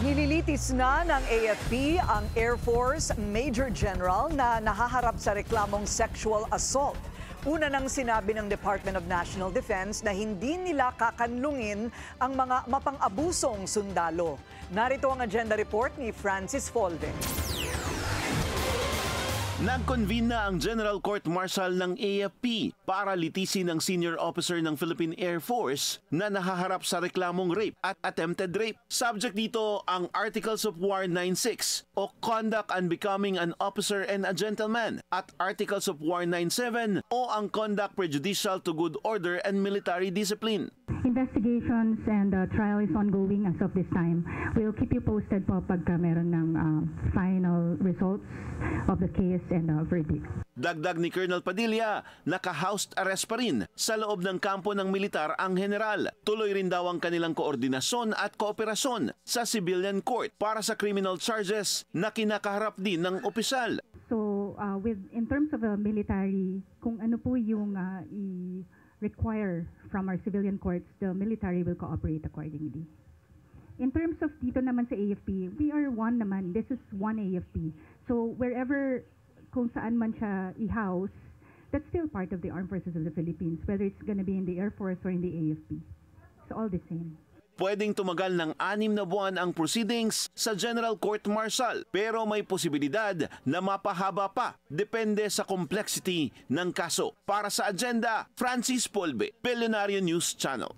Nililitis na ng AFP ang Air Force Major General na nahaharap sa reklamong sexual assault. Una nang sinabi ng Department of National Defense na hindi nila kakanlungin ang mga mapang-abusong sundalo. Narito ang agenda report ni Francis Folde. Nag-convene na ang General Court Martial ng AFP para litisin ng senior officer ng Philippine Air Force na nahaharap sa reklamong rape at attempted rape. Subject dito ang Articles of War 96 o Conduct Unbecoming an Officer and a Gentleman at Articles of War 97 o ang Conduct Prejudicial to Good Order and Military Discipline. Investigations and trial is ongoing as of this time. We'll keep you posted po pagka meron ng final results of the case and verdict. Dagdag ni Colonel Padilla, naka-house arrest pa rin sa loob ng kampo ng militar ang general. Tuloy rin daw ang kanilang koordinasyon at kooperasyon sa civilian court para sa criminal charges na kinakaharap din ng opisyal. So in terms of the military, kung ano po yung require from our civilian courts, the military will cooperate accordingly. In terms of dito naman sa AFP, we are one naman. This is one AFP. So wherever, kung saan man siya i-house, that's still part of the Armed Forces of the Philippines, whether it's gonna be in the Air Force or in the AFP. It's all the same. Pwedeng tumagal ng 6 na buwan ang proceedings sa General Court Martial pero may posibilidad na mapahaba pa depende sa complexity ng kaso. Para sa agenda, Francis Polbe, Billionario News Channel.